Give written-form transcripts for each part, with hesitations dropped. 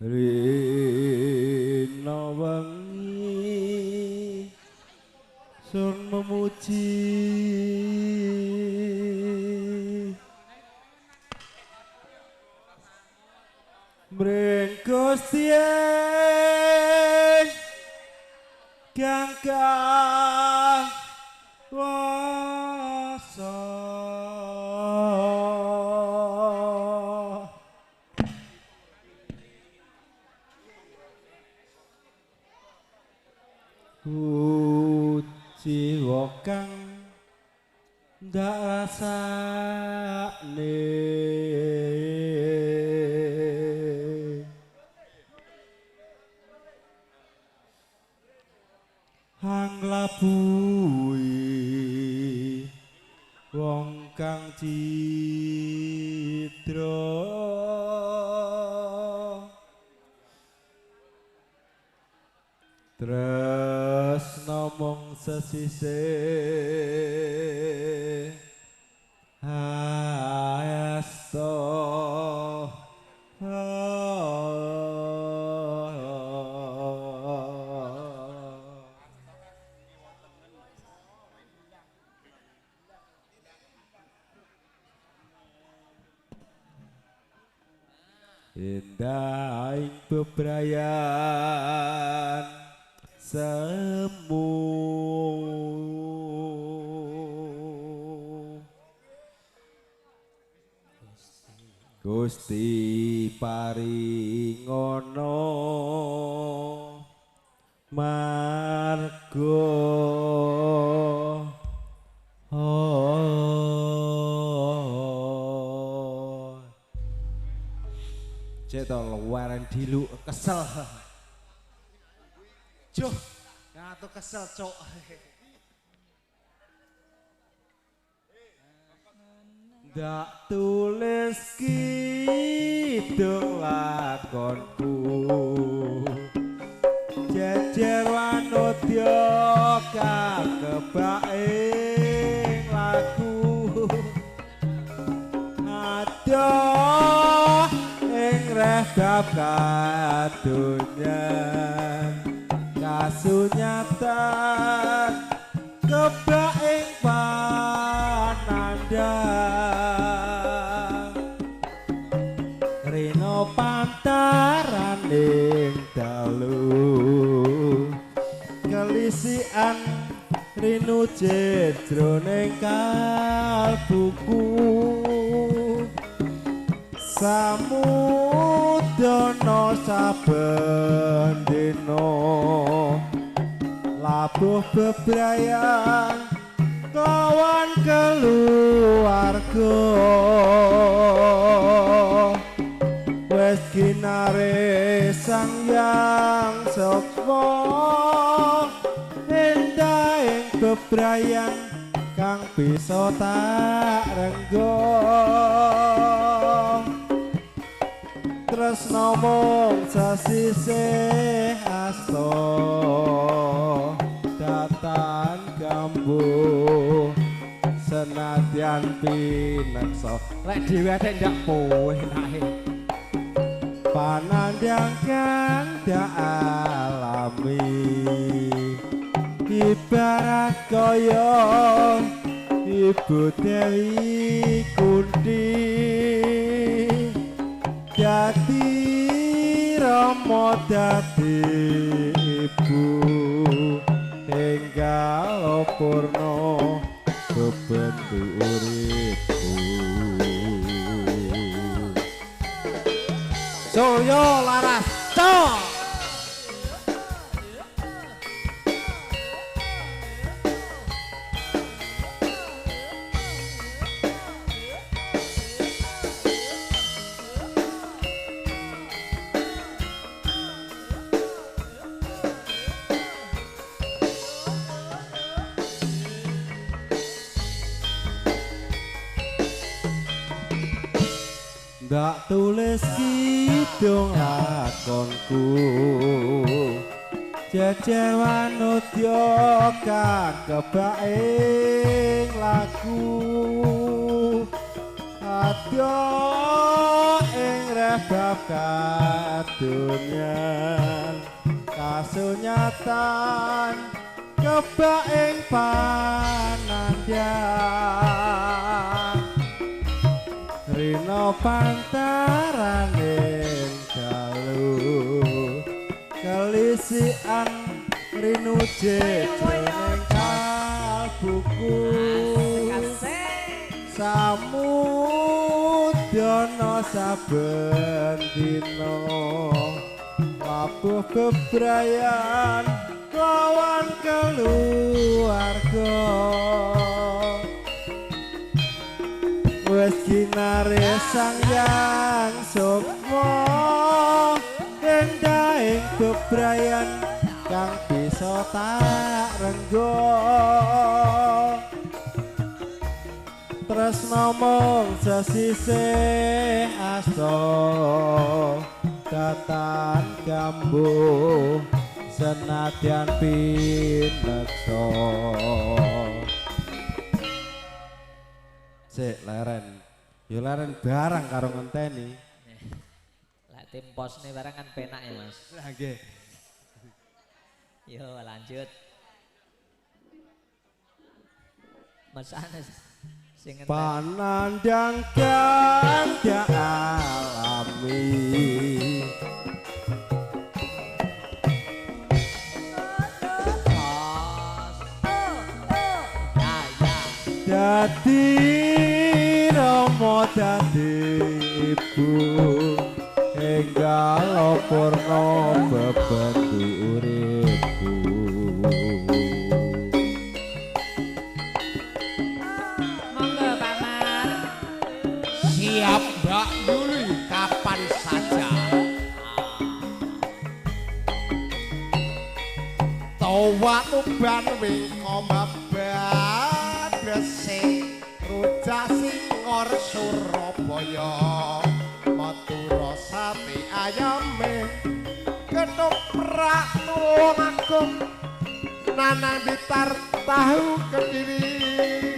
Rina wengi sun memuji mring Gusti kang kawasa jiwa kang ndak rasane hanglabui wong kang citra tresna mung sesisih asta indah ing bebrayan semu Gusti paringono marga cetok luaran dilu kesel Joh, ngatuk kesel cok. Ndak tulis kidung lakonku jejer wanodya kakebak ing lagu adoh ing redap kadunya kasunyatan kebak ing panandang rino pantaran ing dalu kelisian rinu jedroning kalbuku samudana saben dina labuh bebrayan kawan keluarga wis ginare sang yang sapa endah ing bebrayan kang bisa tak renggo tresna mung sasisih asta datan kambuh senadyan pineksa lek dhewe ate ndak poe enake panandang kang dak alami ibarat kaya ibu Dewi Kunti dadi rama dadi ibu enggal purna bebendu uripku Surya laras cok ndak tulis kidung lakonku jejer wanodya kakebak ing lagu adoh ing bab kadunyan kasunyatan kebak ing panandyan rina pantaraning dalu kelisian rinu jejroning kalbuku samudana saben dina labuh bebrayan lawan keluarga wis kinare Sangyang Sukma endahing bebrayan kang bisa tak renggo tresna mung sesisih asta datan gambuh senadyan pineksa sik leren yo leren barang karo ngenteni lek tim posne barang kan penak ya Mas lah nggih yo lanjut Mas Anes sing panandang kang alami dadi rama dadi ibu enggal purna bebendu uripku monggo Paman siap Mbak Yuli kapan saja tawa uban wingko mabat gresik rujak singor Surabaya matura sate ayame ketoprak tulung agung nanang bitar tahu kediri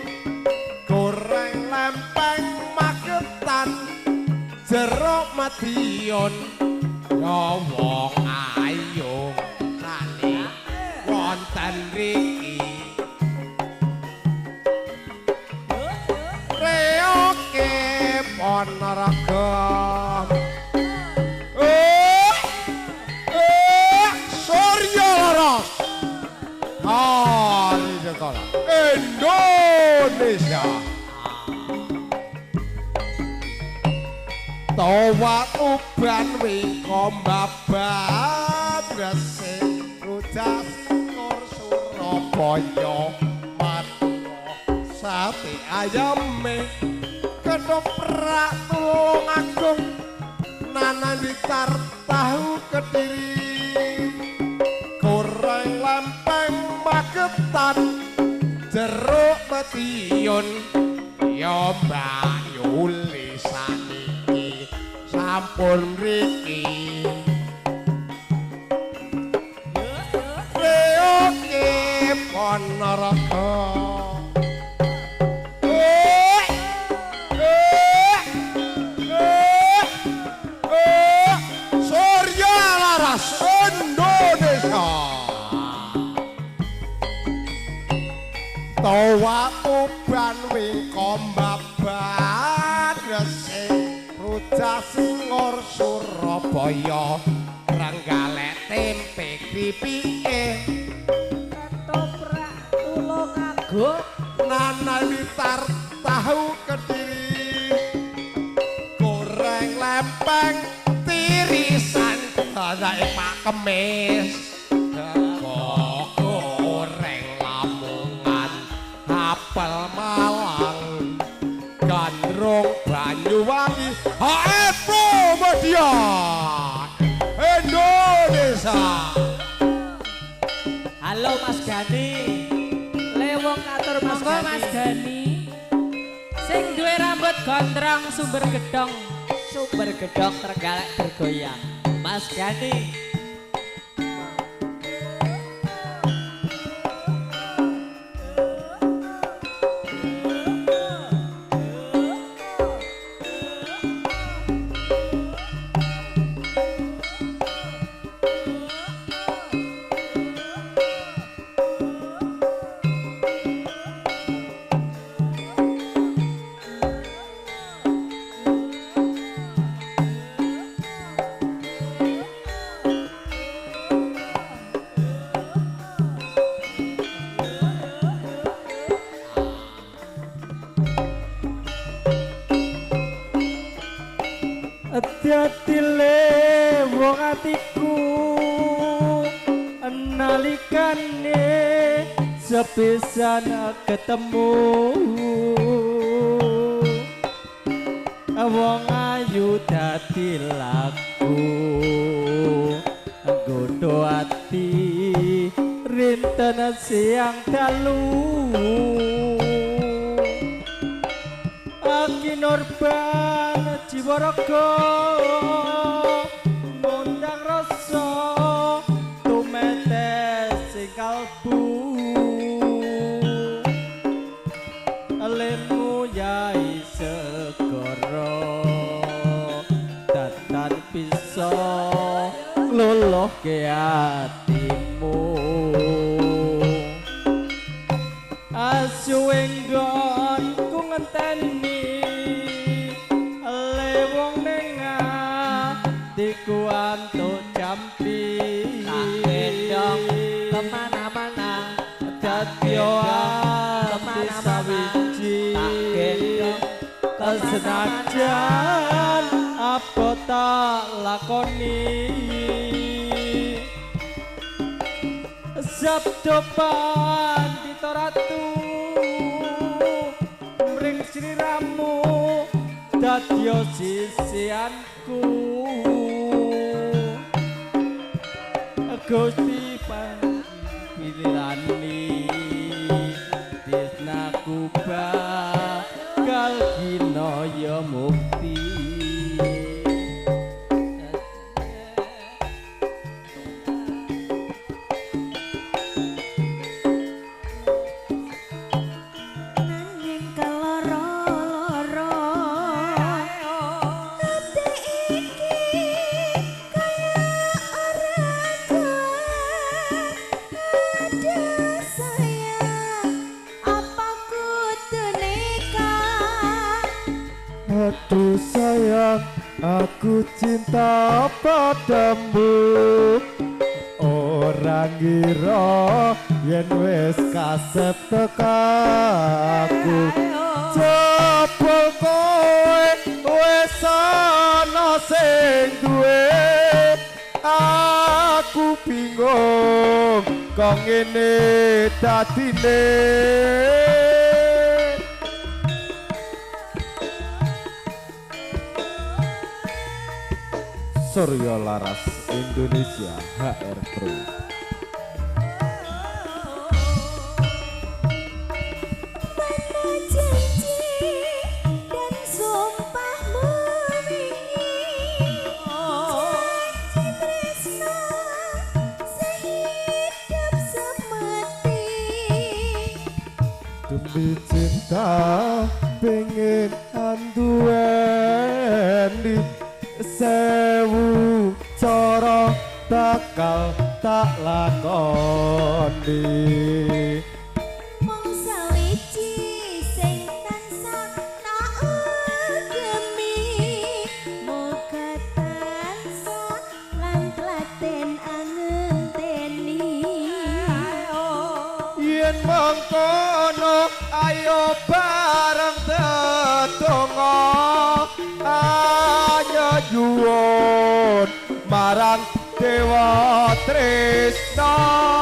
goreng lempeng magetan jeruk madiun ya wong ayu sani wonten riki reoke Ponorogo Surya Laras hari sekolah Indonesia tawa uban wingko babat gresik rujak singor Surabaya matura sate ayame ketoprak tulung agung nanan bitar tahu kediri goreng lempeng magetan jeruk madiun ya Mbak Yuli saniki sampun mriki reoke Ponorogo Surya Laras Indonesia tawa uban wingko babat gresik rujak singor Surabaya renggalek tempe kripike ketoprak tulung agung nana bitar tahu kediri goreng lempeng tirisan saiki Pak Kemis goreng Lamongan apel Malang gandrung Banyuwangi HFO Media Indonesia halo Mas Gani lewong katur Mas monggo Mas Gani sing duwe rambut gondrong sumber gedong terenggalek bergoyang Mas Gani dadi wong atiku nalikane sepisan ketemu wong ayu dadi laku godho ati rinten siang dalu Kinurban Jiwaraga ngundang rasa tumetes sing kalbu lemu yai segara datan bisa luluhke atimu asuwing nggonku ngenteni Tiku antuk jampi tak gendong kemana-mana dadyo kemana-mana tak gendong kesenajan apa tak lakoni sabdo pandita ratu mring sliramu dadyo sisianku Gusti pililani desnaku bakal ginaya mukti nanging kaloro-loro ati iki kaya ora Aduh sayang, apa kudu nikah? Aduh sayang, aku cinta padamu Orang ngira yen wis kasep tekaku Jebul kowe wis ana sing duwe Aku bingung kok ngene dadine Surya Laras Indonesia HR Pro Mana janji dan sumpahmu wingi Janji tresno sehidup semati Demi cinta pengen anduweni sewu cara bakal tak lakoni Mung sawiji sing tansah tak ugemi muga tansah lan tlaten angenteni yen mangkono ayo bareng tetungga nyuwun marang Dewa Tresna